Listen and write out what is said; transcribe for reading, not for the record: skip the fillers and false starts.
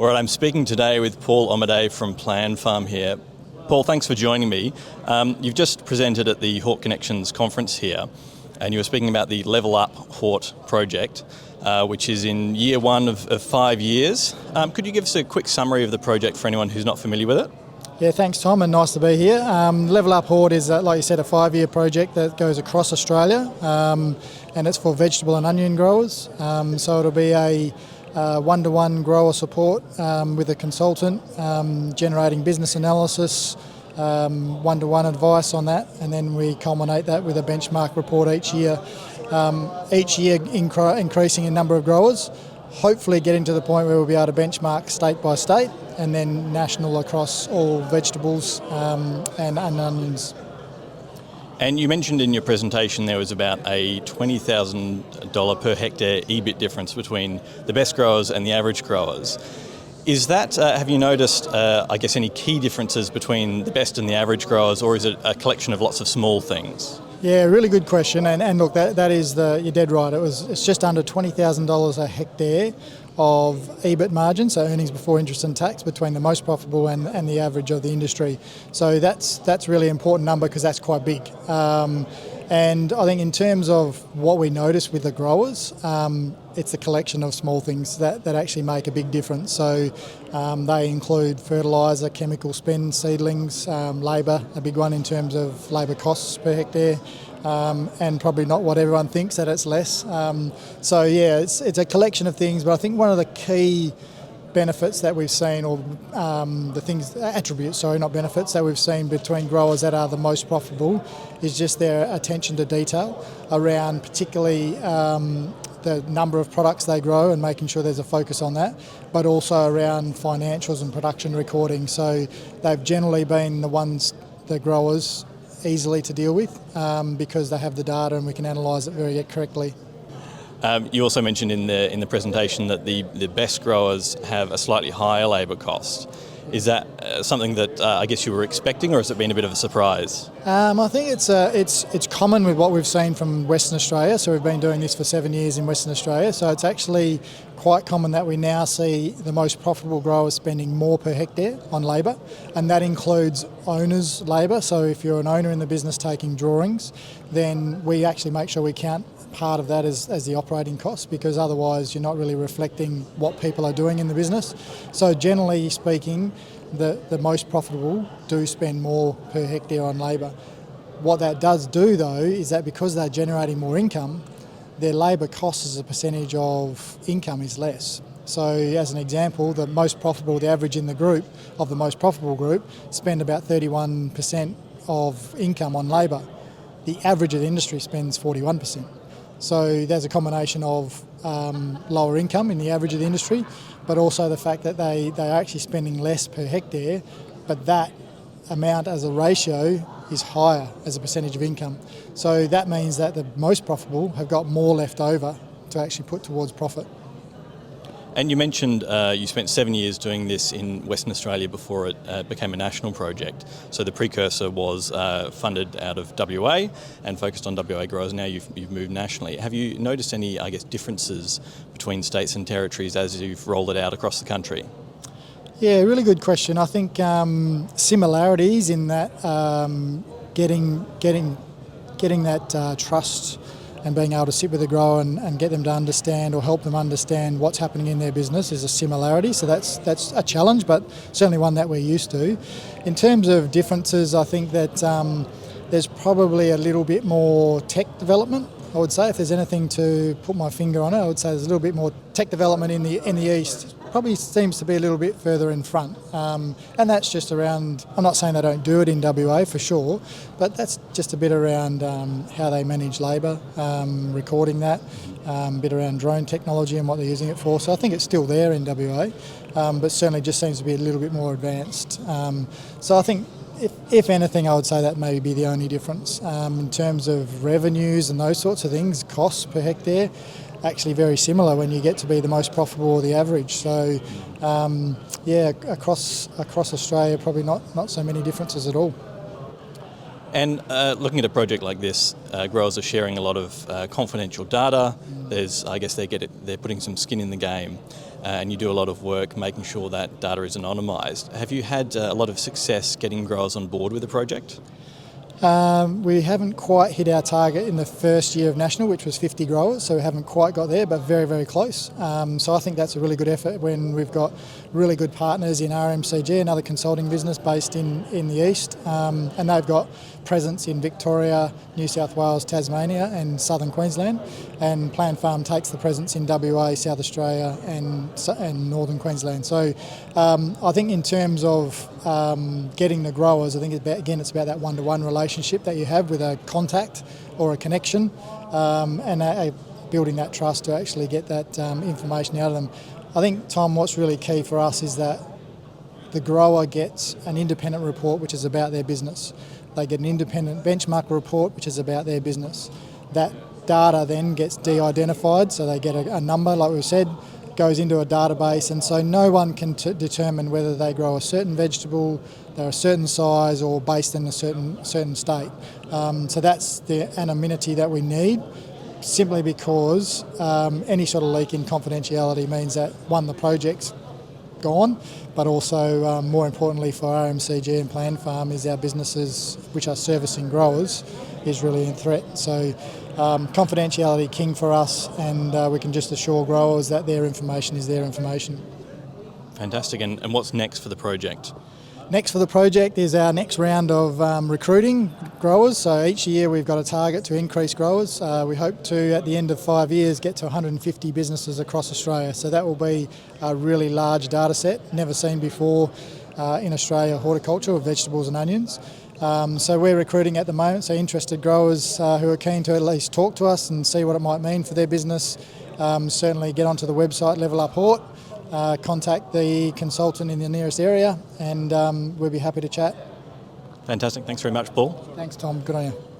All right, I'm speaking today with Paul Omodei from Planfarm here. Paul, thanks for joining me. You've just presented at the Hort Connections conference here, and you were speaking about the Level Up Hort project, which is in year one of 5 years. Could you give us a quick summary of the project for anyone who's not familiar with it? Yeah, thanks Tom, and nice to be here. Level Up Hort is, like you said, a 5-year project that goes across Australia, and it's for vegetable and onion growers. So it'll be a one-to-one grower support with a consultant, generating business analysis, one-to-one advice on that, and then we culminate that with a benchmark report each year. Increasing in number of growers, hopefully getting to the point where we'll be able to benchmark state by state and then national across all vegetables and onions. And you mentioned in your presentation there was about a $20,000 per hectare EBIT difference between the best growers and the average growers. Is that, have you noticed, any key differences between the best and the average growers, or is it a collection of lots of small things? Yeah, really good question, and look, that is you're dead right. It's just under $20,000 a hectare of EBIT margin, so earnings before interest and tax, between the most profitable and the average of the industry. So that's really important number because that's quite big. And I think in terms of what we notice with the growers, it's a collection of small things that actually make a big difference. So they include fertiliser, chemical spend, seedlings, labour, a big one in terms of labour costs per hectare, and probably not what everyone thinks, that it's less. So yeah, it's a collection of things, but I think one of the key benefits that we've seen, or attributes that we've seen between growers that are the most profitable, is just their attention to detail around particularly the number of products they grow and making sure there's a focus on that, but also around financials and production recording. So they've generally been the growers easily to deal with because they have the data and we can analyse it very correctly. You also mentioned in the presentation that the best growers have a slightly higher labour cost. Is that something that I guess you were expecting, or has it been a bit of a surprise? I think it's common with what we've seen from Western Australia. So we've been doing this for 7 years in Western Australia. So it's actually quite common that we now see the most profitable growers spending more per hectare on labour, and that includes owners' labour. So if you're an owner in the business taking drawings, then we actually make sure we count part of that as the operating costs, because otherwise you're not really reflecting what people are doing in the business. So generally speaking, the most profitable do spend more per hectare on labour. What that does do though is that because they're generating more income, their labour cost as a percentage of income is less. So as an example, the average in the group, of the most profitable group, spend about 31% of income on labour. The average of the industry spends 41%. So there's a combination of lower income in the average of the industry, but also the fact that they are actually spending less per hectare, but that amount as a ratio is higher as a percentage of income. So that means that the most profitable have got more left over to actually put towards profit. And you mentioned you spent 7 years doing this in Western Australia before it became a national project. So the precursor was funded out of WA and focused on WA growers. Now you've moved nationally. Have you noticed any, differences between states and territories as you've rolled it out across the country? Yeah, really good question. I think similarities in that getting that trust and being able to sit with a grower and get them to understand, or help them understand what's happening in their business, is a similarity. So that's a challenge, but certainly one that we're used to. In terms of differences, I think that there's probably a little bit more tech development. I would say, if there's anything to put my finger on it, I would say there's a little bit more tech development in the east. Probably seems to be a little bit further in front, and that's just around, I'm not saying they don't do it in WA for sure, but that's just a bit around how they manage labour, recording that, a bit around drone technology and what they're using it for. So I think it's still there in WA, but certainly just seems to be a little bit more advanced. So I think if anything, I would say that may be the only difference. In terms of revenues and those sorts of things, costs per hectare, actually very similar when you get to be the most profitable or the average. So across Australia, probably not so many differences at all. And looking at a project like this, growers are sharing a lot of confidential data. I guess they're putting some skin in the game, and you do a lot of work making sure that data is anonymised. Have you had a lot of success getting growers on board with the project? We haven't quite hit our target in the first year of national, which was 50 growers, so we haven't quite got there, but very, very close. So I think that's a really good effort when we've got really good partners in RMCG, another consulting business based in the east, and they've got presence in Victoria, New South Wales, Tasmania and southern Queensland, and Planfarm takes the presence in WA, South Australia and northern Queensland. So I think in terms of getting the growers, I think it's about that one-to-one relationship that you have with a contact or a connection, and building that trust to actually get that information out of them. I think, Tom, what's really key for us is that the grower gets an independent report which is about their business. They get an independent benchmark report which is about their business. That data then gets de-identified, so they get a number, like we said, goes into a database, and so no one can determine whether they grow a certain vegetable, they're a certain size or based in a certain state. So that's the anonymity that we need, simply because any sort of leak in confidentiality means that, one, the project's gone, but also more importantly for RMCG and Planfarm is our businesses which are servicing growers is really in threat. So confidentiality king for us, and we can just assure growers that their information is their information. Fantastic. And what's next for the project? Next for the project is our next round of recruiting growers. So each year we've got a target to increase growers. We hope to, at the end of 5 years, get to 150 businesses across Australia. So that will be a really large data set, never seen before in Australia, horticulture with vegetables and onions. So we're recruiting at the moment, so interested growers who are keen to at least talk to us and see what it might mean for their business, certainly get onto the website Level Up Hort, contact the consultant in the nearest area, and we'll be happy to chat. Fantastic. Thanks very much, Paul. Thanks, Tom. Good on you.